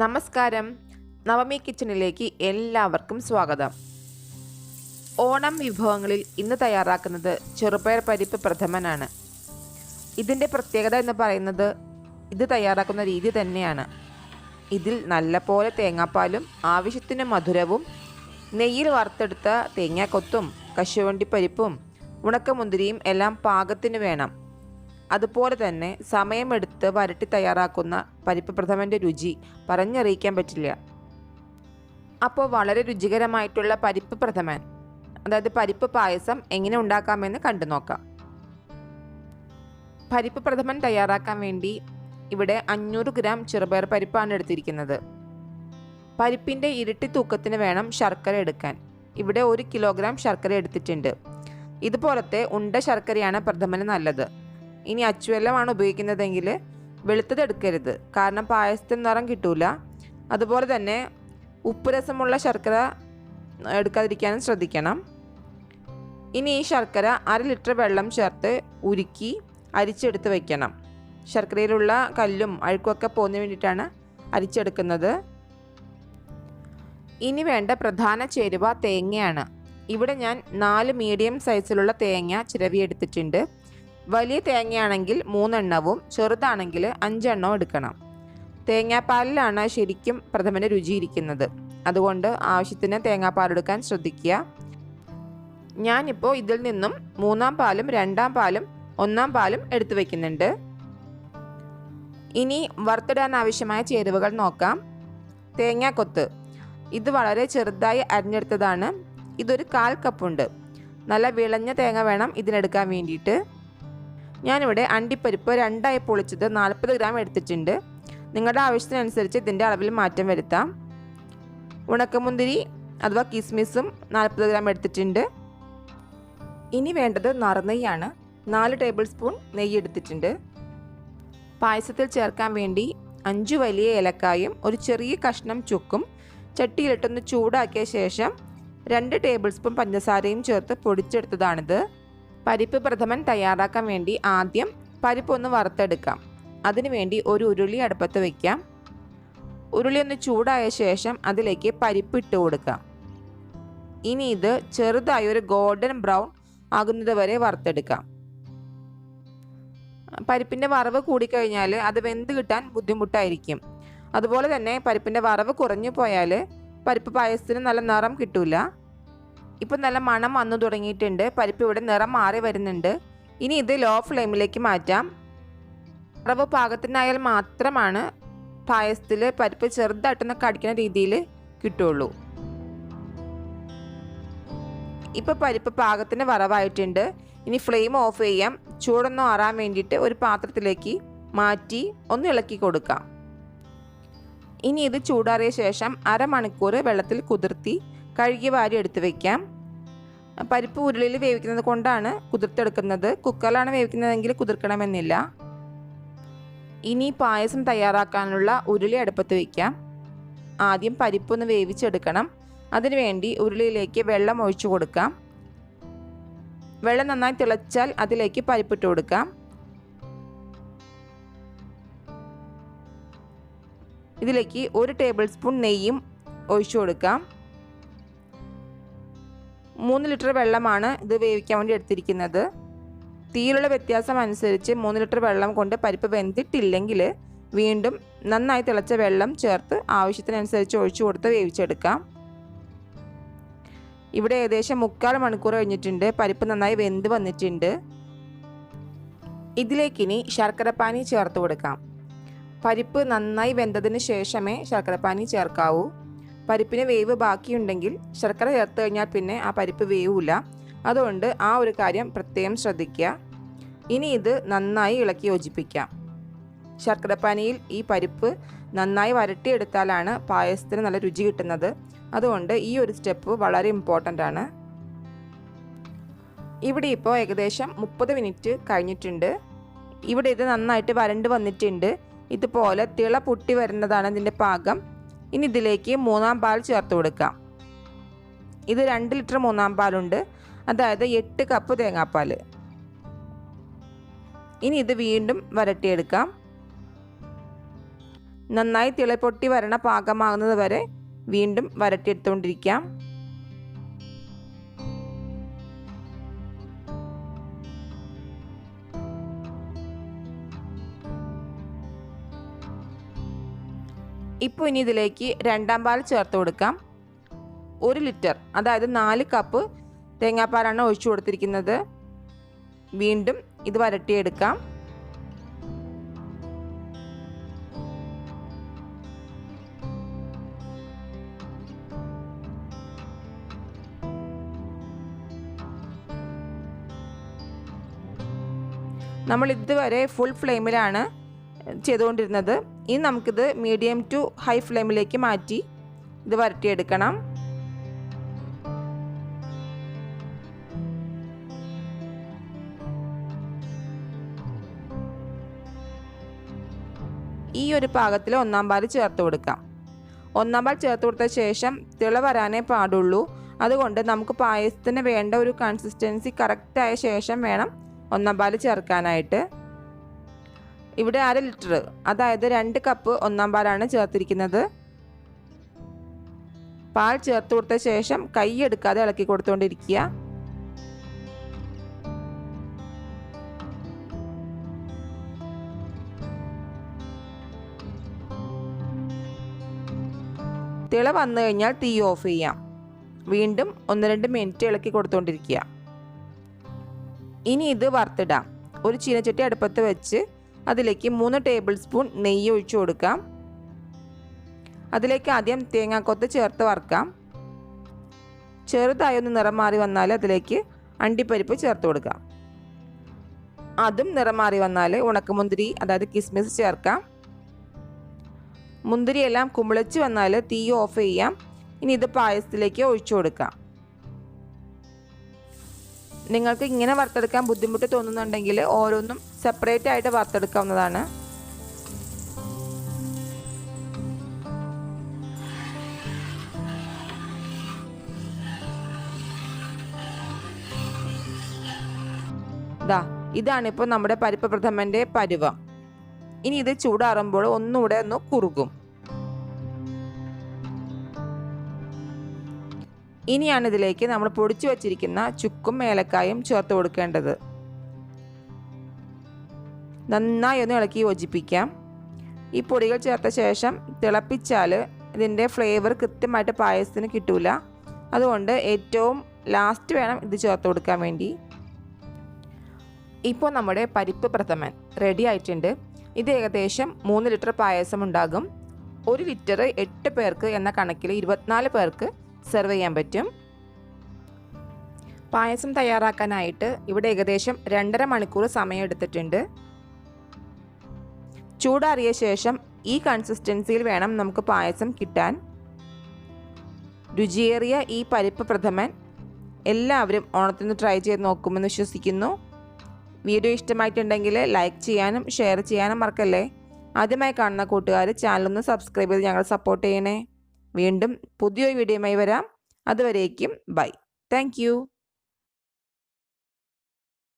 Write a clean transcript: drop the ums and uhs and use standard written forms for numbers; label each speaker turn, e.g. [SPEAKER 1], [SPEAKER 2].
[SPEAKER 1] നമസ്കാരം. നവമി കിച്ചണിലേക്ക് എല്ലാവർക്കും സ്വാഗതം. ഓണം വിഭവങ്ങളിൽ ഇന്ന് തയ്യാറാക്കുന്നത് ചെറുപയർ പരിപ്പ് പ്രഥമനാണ്. ഇതിൻ്റെ പ്രത്യേകത എന്ന് പറയുന്നത് ഇത് തയ്യാറാക്കുന്ന രീതി തന്നെയാണ്. ഇതിൽ നല്ലപോലെ തേങ്ങാപ്പാലും ആവശ്യത്തിന് മധുരവും നെയ്യിൽ വറുത്തെടുത്ത തേങ്ങാക്കൊത്തും കശുവണ്ടി പരിപ്പും ഉണക്കമുന്തിരിയും എല്ലാം പാകത്തിന് വേണം. അതുപോലെ തന്നെ സമയമെടുത്ത് വരട്ടി തയ്യാറാക്കുന്ന പരിപ്പ് പ്രഥമൻ്റെ രുചി പറഞ്ഞറിയിക്കാൻ പറ്റില്ല. അപ്പോൾ വളരെ രുചികരമായിട്ടുള്ള പരിപ്പ് പ്രഥമൻ, അതായത് പരിപ്പ് പായസം എങ്ങനെ ഉണ്ടാക്കാമെന്ന് കണ്ടു നോക്കാം. പരിപ്പ് പ്രഥമൻ തയ്യാറാക്കാൻ വേണ്ടി ഇവിടെ 500 ഗ്രാം ചെറുപയർ പരിപ്പാണ് എടുത്തിരിക്കുന്നത്. പരിപ്പിൻ്റെ ഇരട്ടി തൂക്കത്തിന് വേണം ശർക്കര എടുക്കാൻ. ഇവിടെ 1 കിലോഗ്രാം ശർക്കര എടുത്തിട്ടുണ്ട്. ഇതുപോലത്തെ ഉണ്ട ശർക്കരയാണ് പ്രഥമന് നല്ലത്. ഇനി അച്ചുവെല്ലമാണ് ഉപയോഗിക്കുന്നതെങ്കിൽ വെളുത്തത് എടുക്കരുത്, കാരണം പായസത്തിന് നിറം കിട്ടൂല. അതുപോലെ തന്നെ ഉപ്പ് രസമുള്ള ശർക്കര എടുക്കാതിരിക്കാനും ശ്രദ്ധിക്കണം. ഇനി ഈ ശർക്കര 1/2 ലിറ്റർ വെള്ളം ചേർത്ത് ഉരുക്കി അരിച്ചെടുത്ത് വയ്ക്കണം. ശർക്കരയിലുള്ള കല്ലും അഴുക്കുമൊക്കെ പോകുന്നതിന് വേണ്ടിയിട്ടാണ് അരിച്ചെടുക്കുന്നത്. ഇനി വേണ്ട പ്രധാന ചേരുവ തേങ്ങയാണ്. ഇവിടെ ഞാൻ 4 മീഡിയം സൈസിലുള്ള തേങ്ങ ചിരവിയെടുത്തിട്ടുണ്ട്. വലിയ തേങ്ങയാണെങ്കിൽ 3 എണ്ണവും ചെറുതാണെങ്കിൽ 5 എണ്ണവും എടുക്കണം. തേങ്ങാപ്പാലിലാണ് ശരിക്കും പ്രഥമന് രുചിയിരിക്കുന്നത്. അതുകൊണ്ട് ആവശ്യത്തിന് തേങ്ങാപ്പാലെടുക്കാൻ ശ്രദ്ധിക്കുക. ഞാനിപ്പോൾ ഇതിൽ നിന്നും 3-ാം പാലും 2-ാം പാലും 1-ാം പാലും എടുത്തു വയ്ക്കുന്നുണ്ട്. ഇനി വറുത്തിടാൻ ആവശ്യമായ ചേരുവകൾ നോക്കാം. തേങ്ങാക്കൊത്ത് ഇത് വളരെ ചെറുതായി അരിഞ്ഞെടുത്തതാണ്. ഇതൊരു 1/4 കപ്പുണ്ട്. നല്ല വിളഞ്ഞ തേങ്ങ വേണം ഇതിനെടുക്കാൻ വേണ്ടിയിട്ട്. ഞാനിവിടെ അണ്ടിപ്പരിപ്പ് 2ആയി പൊളിച്ചത് 40 ഗ്രാം എടുത്തിട്ടുണ്ട്. നിങ്ങളുടെ ആവശ്യത്തിനനുസരിച്ച് ഇതിൻ്റെ അളവിൽ മാറ്റം വരുത്താം. ഉണക്കമുന്തിരി അഥവാ കിസ്മിസും 40 ഗ്രാം എടുത്തിട്ടുണ്ട്. ഇനി വേണ്ടത് നറുനെയ്യാണ്. 4 ടേബിൾ സ്പൂൺ നെയ്യ് എടുത്തിട്ടുണ്ട്. പായസത്തിൽ ചേർക്കാൻ വേണ്ടി 5 വലിയ ഏലക്കായും ഒരു ചെറിയ കഷ്ണം ചുക്കും ചട്ടിയിലിട്ടൊന്ന് ചൂടാക്കിയ ശേഷം 2 ടേബിൾ സ്പൂൺ പഞ്ചസാരയും ചേർത്ത് പൊടിച്ചെടുത്തതാണിത്. പരിപ്പ് പ്രഥമൻ തയ്യാറാക്കാൻ വേണ്ടി ആദ്യം പരിപ്പൊന്ന് വറുത്തെടുക്കാം. അതിനുവേണ്ടി ഒരു ഉരുളി അടുപ്പത്ത് വയ്ക്കാം. ഉരുളി ഒന്ന് ചൂടായ ശേഷം അതിലേക്ക് പരിപ്പ് ഇട്ട് കൊടുക്കാം. ഇനി ഇത് ചെറുതായി ഒരു ഗോൾഡൻ ബ്രൗൺ ആകുന്നത് വരെ വറുത്തെടുക്കാം. പരിപ്പിൻ്റെ വറവ് കൂടിക്കഴിഞ്ഞാൽ അത് വെന്ത് കിട്ടാൻ ബുദ്ധിമുട്ടായിരിക്കും. അതുപോലെ തന്നെ പരിപ്പിൻ്റെ വറവ് കുറഞ്ഞു പോയാൽ പരിപ്പ് പായസത്തിന് നല്ല നിറം കിട്ടൂല. ഇപ്പം നല്ല മണം വന്നു തുടങ്ങിയിട്ടുണ്ട്. പരിപ്പ് ഇവിടെ നിറം മാറി വരുന്നുണ്ട്. ഇനി ഇത് ലോ ഫ്ലെയിമിലേക്ക് മാറ്റാം. വറവ് പാകത്തിനായാൽ മാത്രമാണ് പായസത്തിൽ പരിപ്പ് ചെറുതായിട്ടൊന്ന് കടിക്കുന്ന രീതിയിൽ കിട്ടുള്ളൂ. ഇപ്പോൾ പരിപ്പ് പാകത്തിന് വറവായിട്ടുണ്ട്. ഇനി ഫ്ലെയിം ഓഫ് ചെയ്യാം. ചൂടൊന്നും ആറാൻ വേണ്ടിയിട്ട് ഒരു പാത്രത്തിലേക്ക് മാറ്റി ഒന്ന് ഇളക്കി കൊടുക്കാം. ഇനി ഇത് ചൂടാറിയ ശേഷം 1/2 മണിക്കൂർ വെള്ളത്തിൽ കുതിർത്തി കഴുകി വാരി എടുത്ത് വയ്ക്കാം. പരിപ്പ് ഉരുളിയിൽ വേവിക്കുന്നത് കൊണ്ടാണ് കുതിർത്തെടുക്കുന്നത്. കുക്കറിലാണ് വേവിക്കുന്നതെങ്കിൽ കുതിർക്കണമെന്നില്ല. ഇനി പായസം തയ്യാറാക്കാനുള്ള ഉരുളി അടുപ്പത്ത് വയ്ക്കാം. ആദ്യം പരിപ്പൊന്ന് വേവിച്ചെടുക്കണം. അതിനുവേണ്ടി ഉരുളിയിലേക്ക് വെള്ളം ഒഴിച്ചു കൊടുക്കാം. വെള്ളം നന്നായി തിളച്ചാൽ അതിലേക്ക് പരിപ്പിട്ട് കൊടുക്കാം. ഇതിലേക്ക് 1 ടേബിൾ സ്പൂൺ നെയ്യും ഒഴിച്ചു കൊടുക്കാം. 3 ലിറ്റർ വെള്ളമാണ് ഇത് വേവിക്കാൻ വേണ്ടി എടുത്തിരിക്കുന്നത്. തീയിലുള്ള വ്യത്യാസം അനുസരിച്ച് 3 ലിറ്റർ വെള്ളം കൊണ്ട് പരിപ്പ് വെന്തിട്ടില്ലെങ്കിൽ വീണ്ടും നന്നായി തിളച്ച വെള്ളം ചേർത്ത് ആവശ്യത്തിനനുസരിച്ച് ഒഴിച്ചു കൊടുത്ത് വേവിച്ചെടുക്കാം. ഇവിടെ ഏകദേശം 3/4 മണിക്കൂർ കഴിഞ്ഞിട്ടുണ്ട്. പരിപ്പ് നന്നായി വെന്ത് വന്നിട്ടുണ്ട്. ഇതിലേക്കിനി ശർക്കരപ്പാനി ചേർത്ത് കൊടുക്കാം. പരിപ്പ് നന്നായി വെന്തതിന് ശേഷമേ ശർക്കരപ്പാനി ചേർക്കാവൂ. പരിപ്പിന് വേവ് ബാക്കിയുണ്ടെങ്കിൽ ശർക്കര ചേർത്ത് കഴിഞ്ഞാൽ പിന്നെ ആ പരിപ്പ് വേവില്ല. അതുകൊണ്ട് ആ ഒരു കാര്യം പ്രത്യേകം ശ്രദ്ധിക്കുക. ഇനി ഇത് നന്നായി ഇളക്കി യോജിപ്പിക്കാം. ശർക്കരപ്പാനിയിൽ ഈ പരിപ്പ് നന്നായി വരട്ടിയെടുത്താലാണ് പായസത്തിന് നല്ല രുചി കിട്ടുന്നത്. അതുകൊണ്ട് ഈ ഒരു സ്റ്റെപ്പ് വളരെ ഇമ്പോർട്ടൻ്റ് ആണ്. ഇവിടെ ഇപ്പോൾ ഏകദേശം 30 മിനിറ്റ് കഴിഞ്ഞിട്ടുണ്ട്. ഇവിടെ ഇത് നന്നായിട്ട് വരണ്ട് വന്നിട്ടുണ്ട്. ഇതുപോലെ തിള പൊട്ടി വരുന്നതാണ് ഇതിൻ്റെ പാകം. ഇനി ഇതിലേക്ക് 3-ാം പാൽ ചേർത്ത് കൊടുക്കാം. ഇത് 2 ലിറ്റർ 3-ാം പാലുണ്ട്, അതായത് 8 കപ്പ് തേങ്ങാപ്പാൽ. ഇനി ഇത് വീണ്ടും വരട്ടിയെടുക്കാം. നന്നായി തിളപ്പൊട്ടി വരണ പാകമാകുന്നത് വരെ വീണ്ടും വരട്ടിയെടുത്തുകൊണ്ടിരിക്കാം. ഇപ്പോൾ ഇനി ഇതിലേക്ക് രണ്ടാം പാൽ ചേർത്ത് കൊടുക്കാം. 1 ലിറ്റർ, അതായത് 4 കപ്പ് തേങ്ങാപ്പാലാണ് ഒഴിച്ചു കൊടുത്തിരിക്കുന്നത്. വീണ്ടും ഇത് വരട്ടിയെടുക്കാം. നമ്മൾ ഇതുവരെ ഫുൾ ഫ്ലെയിമിലാണ് ചെയ്തുകൊണ്ടിരുന്നത്. ഇനി നമുക്കിത് മീഡിയം ടു ഹൈ ഫ്ലെയിമിലേക്ക് മാറ്റി ഇത് വരട്ടിയെടുക്കണം. ഈ ഒരു പാകത്തിൽ ഒന്നാം പാൽ ചേർത്ത് കൊടുക്കാം. ഒന്നാം പാൽ ചേർത്ത് കൊടുത്ത ശേഷം തിള വരാനേ പാടുള്ളൂ. അതുകൊണ്ട് നമുക്ക് പായസത്തിന് വേണ്ട ഒരു കൺസിസ്റ്റൻസി കറക്റ്റായ ശേഷം വേണം ഒന്നാം പാൽ ചേർക്കാനായിട്ട്. ഇവിടെ 1/2 ലിറ്റർ, അതായത് 2 കപ്പ് ഒന്നാം പാലാണ് ചേർത്തിരിക്കുന്നത്. പാൽ ചേർത്ത് കൊടുത്ത ശേഷം കൈ എടുക്കാതെ ഇളക്കി കൊടുത്തുകൊണ്ടിരിക്കുക. തിള വന്നു കഴിഞ്ഞാൽ തീ ഓഫ് ചെയ്യാം. വീണ്ടും 1-2 മിനിറ്റ് ഇളക്കി കൊടുത്തുകൊണ്ടിരിക്കുക. ഇനി ഇത് വറുത്തിടാം. ഒരു ചീനച്ചട്ടി അടുപ്പത്ത് വെച്ച് അതിലേക്ക് 3 ടേബിൾ സ്പൂൺ നെയ്യ് ഒഴിച്ചു കൊടുക്കാം. അതിലേക്ക് ആദ്യം തേങ്ങാക്കൊത്ത് ചേർത്ത് വറുക്കാം. ചെറുതായി ഒന്ന് നിറം മാറി വന്നാൽ അതിലേക്ക് അണ്ടിപ്പരിപ്പ് ചേർത്ത് കൊടുക്കാം. അതും നിറം മാറി വന്നാൽ ഉണക്കമുന്തിരി, അതായത് കിസ്മിസ് ചേർക്കാം. മുന്തിരിയെല്ലാം കുമിളച്ച് വന്നാൽ തീ ഓഫ് ചെയ്യാം. ഇനി ഇത് പായസത്തിലേക്ക് ഒഴിച്ചു കൊടുക്കാം. നിങ്ങൾക്ക് ഇങ്ങനെ വറുത്തെടുക്കാൻ ബുദ്ധിമുട്ട് തോന്നുന്നുണ്ടെങ്കിൽ ഓരോന്നും സെപ്പറേറ്റ് ആയിട്ട് വറുത്തെടുക്കാവുന്നതാണ്. ഇതാണിപ്പോൾ നമ്മുടെ പരിപ്പ് പ്രഥമൻ്റെ പരുവം. ഇനി ഇത് ചൂടാറുമ്പോൾ ഒന്നുകൂടെ ഒന്ന് കുറുകും. ഇനിയാണ് ഇതിലേക്ക് നമ്മൾ പൊടിച്ചു വച്ചിരിക്കുന്ന ചുക്കും ഏലക്കായും ചേർത്ത് കൊടുക്കേണ്ടത്. നന്നായി ഒന്ന് ഇളക്കി യോജിപ്പിക്കാം. ഈ പൊടികൾ ചേർത്ത ശേഷം തിളപ്പിച്ചാൽ ഇതിൻ്റെ ഫ്ലേവർ കൃത്യമായിട്ട് പായസത്തിന് കിട്ടൂല. അതുകൊണ്ട് ഏറ്റവും ലാസ്റ്റ് വേണം ഇത് ചേർത്ത് കൊടുക്കാൻ വേണ്ടി. ഇപ്പോൾ നമ്മുടെ പരിപ്പ് പ്രഥമൻ റെഡി ആയിട്ടുണ്ട്. ഇത് ഏകദേശം 3 ലിറ്റർ പായസം ഉണ്ടാകും. 1 ലിറ്റർ 8 പേർക്ക് എന്ന കണക്കിൽ 24 പേർക്ക് സെർവ് ചെയ്യാൻ പറ്റും. പായസം തയ്യാറാക്കാനായിട്ട് ഇവിടെ ഏകദേശം 2.5 മണിക്കൂർ സമയം എടുത്തിട്ടുണ്ട്. ചൂടാറിയ ശേഷം ഈ കൺസിസ്റ്റൻസിയിൽ വേണം നമുക്ക് പായസം കിട്ടാൻ. രുചിയേറിയ ഈ പരിപ്പ് പ്രഥമൻ എല്ലാവരും ഓണത്തിന് ട്രൈ ചെയ്ത് നോക്കുമെന്ന് വിശ്വസിക്കുന്നു. വീഡിയോ ഇഷ്ടമായിട്ടുണ്ടെങ്കിൽ ലൈക്ക് ചെയ്യാനും ഷെയർ ചെയ്യാനും മറക്കല്ലേ. ആദ്യമായി കാണുന്ന കൂട്ടുകാർ ചാനലൊന്ന് സബ്സ്ക്രൈബ് ചെയ്ത് ഞങ്ങൾ സപ്പോർട്ട് ചെയ്യണേ. വീണ്ടും പുതിയൊരു വീഡിയോയുമായി വരാം. അതുവരേക്കും ബൈ. Thank you.